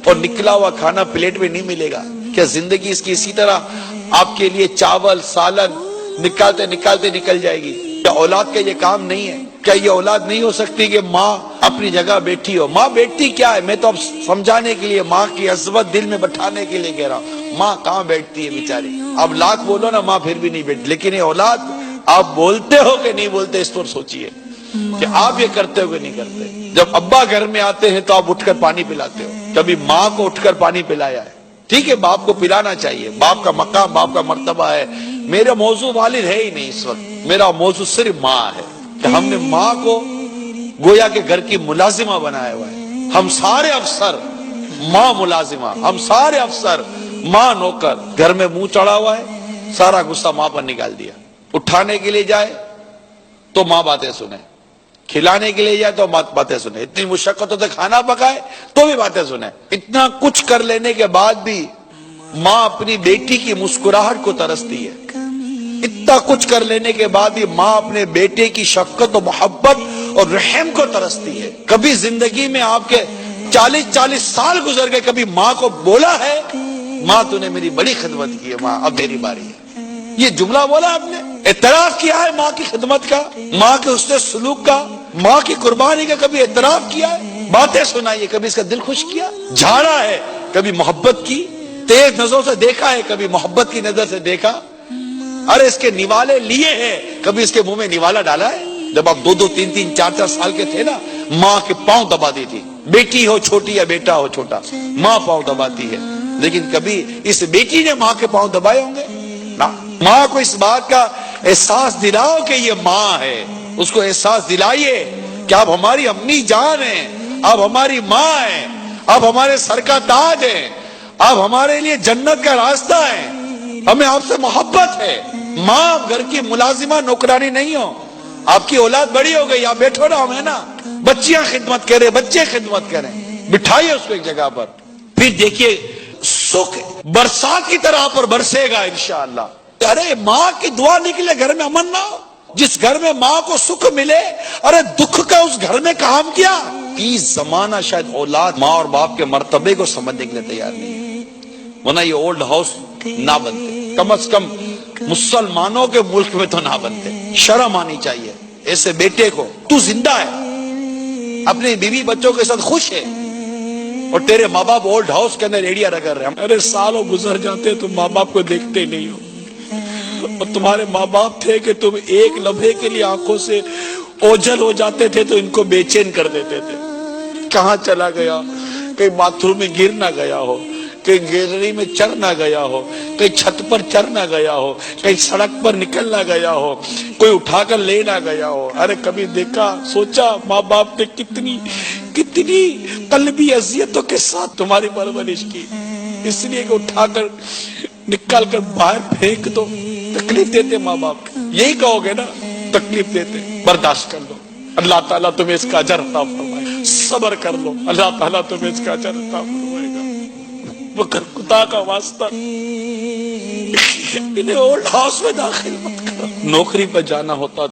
اور نکلا ہوا کھانا پلیٹ میں نہیں ملے گا؟ کیا زندگی اس کی اسی طرح آپ کے لیے چاول سالن نکالتے نکالتے نکل جائے گی؟ کیا اولاد کا یہ کام نہیں ہے؟ کیا یہ اولاد نہیں ہو سکتی کہ ماں اپنی جگہ بیٹھی ہو؟ ماں بیٹھتی کیا ہے؟ میں تو اب سمجھانے کے لیے، ماں کی عظمت دل میں بٹھانے کے لیے کہہ رہا ہوں، ماں کہاں بیٹھتی ہے بیچاری؟ اب لاکھ بولو نا، ماں پھر بھی نہیں بیٹھتی، لیکن یہ اولاد آپ بولتے ہو کہ نہیں بولتے، اس پر سوچئے کہ آپ یہ کرتے ہو کہ نہیں کرتے۔ جب ابا گھر میں آتے ہیں تو آپ اٹھ کر پانی پلاتے ہو، کبھی ماں کو اٹھ کر پانی پلایا ہے؟ ٹھیک ہے، باپ کو پلانا چاہیے، باپ کا مقام، باپ کا مرتبہ ہے۔ میرا موضوع والد ہے ہی نہیں اس وقت، میرا موضوع صرف ماں ہے کہ ہم نے ماں کو گویا کہ گھر کی ملازمہ بنایا ہوا ہے۔ ہم سارے افسر ماں ملازمہ، ہم سارے افسر ماں نوکر۔ گھر میں منہ چڑھا ہوا ہے، سارا غصہ ماں پر نکال دیا۔ اٹھانے کے لیے جائے تو ماں باتیں سنے، کھلانے کے لیے جائے تو باتیں سنے، اتنی مشقتوں سے کھانا پکائے تو بھی باتیں سنے۔ اتنا کچھ کر لینے کے بعد بھی ماں اپنی بیٹی کی مسکراہٹ کو ترستی ہے۔ اتنا کچھ کر لینے کے بعد بھی ماں اپنے بیٹے کی شفقت و محبت اور رحم کو ترستی ہے۔ کبھی زندگی میں آپ کے 40 سال گزر گئے، کبھی ماں کو بولا ہے ماں تو نے میری بڑی خدمت کی ہے، ماں اب میری باری ہے؟ یہ جملہ بولا آپ نے؟ اعتراف کیا ہے ماں کی خدمت کا، ماں کے حسن سلوک کا، ماں کی قربانی کا کبھی اعتراف کیا ہے؟ باتیں سنائیے، کبھی اس کا دل خوش کیا؟ جھاڑا ہے کبھی محبت کی، تیز نظروں سے دیکھا ہے کبھی محبت کی نظر سے دیکھا؟ ارے اس کے نوالے لیے ہیں، کبھی اس کے منہ میں نوالا ڈالا ہے؟ جب آپ 2 3 4 سال کے تھے نا، ماں کے پاؤں دباتی تھی، بیٹی ہو چھوٹی یا بیٹا ہو چھوٹا، ماں پاؤں دباتی ہے۔ لیکن کبھی اس بیٹی نے ماں کے پاؤں دبائے ہوں گے؟ نا۔ ماں کو اس بات کا احساس دلاؤ کہ یہ ماں ہے، اس کو احساس دلائیے کہ آپ ہماری امی جان ہیں، آپ ہماری ماں ہیں، آپ ہمارے سر کا تاج ہیں، آپ ہمارے لیے جنت کا راستہ ہے، ہمیں آپ سے محبت ہے۔ ماں گھر کی ملازمہ نوکرانی نہیں ہو۔ آپ کی اولاد بڑی ہو گئی، آپ بیٹھو نا، ہمیں نا بچیاں خدمت کریں، بچے خدمت کریں، بٹھائیے اس کو ایک جگہ پر، پھر دیکھیے سکھ برسات کی طرح پر برسے گا انشاءاللہ۔ ارے ماں کی دعا نکلے گھر میں امن نہ ہو؟ جس گھر میں ماں کو سکھ ملے، ارے دکھ کا اس گھر میں کام کیا؟ 30 زمانہ شاید اولاد ماں اور باپ کے مرتبے کو سمجھنے کے لیے تیار نہیں ہے، ورنہ یہ اولڈ ہاؤس نہ بنتے، کم از کم مسلمانوں کے ملک میں تو نہ بنتے۔ شرم آنی چاہیے ایسے بیٹے کو، تو زندہ ہے، اپنے بیوی بچوں کے ساتھ خوش ہے، اور تیرے ماں باپ اولڈ ہاؤس کے اندر ایڑیاں رگڑ رہے ہیں۔ ارے سالوں گزر جاتے تم ماں باپ کو دیکھتے نہیں ہو، اور تمہارے ماں باپ تھے کہ تم ایک لمحے کے لیے آنکھوں سے اوجھل ہو جاتے تھے تو ان کو بے چین کر دیتے تھے۔ کہاں چلا گیا؟ کہیں باتھ روم میں گر نہ گیا ہو، کہیں گیلری میں چڑھ نہ گیا ہو، کہیں چھت پر چڑھ نہ گیا ہو، کہیں سڑک پر نکل نہ گیا ہو، کوئی اٹھا کر لے نہ گیا ہو۔ ارے کبھی دیکھا سوچا ماں باپ نے کتنی قلبی اذیتوں کے ساتھ تمہاری پرورش کی، اس لیے کہ اٹھا کر نکال کر باہر پھینک دو۔ تکلیف دیتے ماں باپ، یہی کہو گے نا، تکلیف دیتے، برداشت کر لو، اللہ تعالیٰ تمہیں اس کا اجر عطا فرمائے، صبر کر لو، اللہ تعالیٰ تمہیں اس کا اجر عطا فرمائے گا۔ مگر خدا کا واسطہ انہیں اولڈ ہاؤس میں داخل مت کرو۔ نوکری پر جانا ہوتا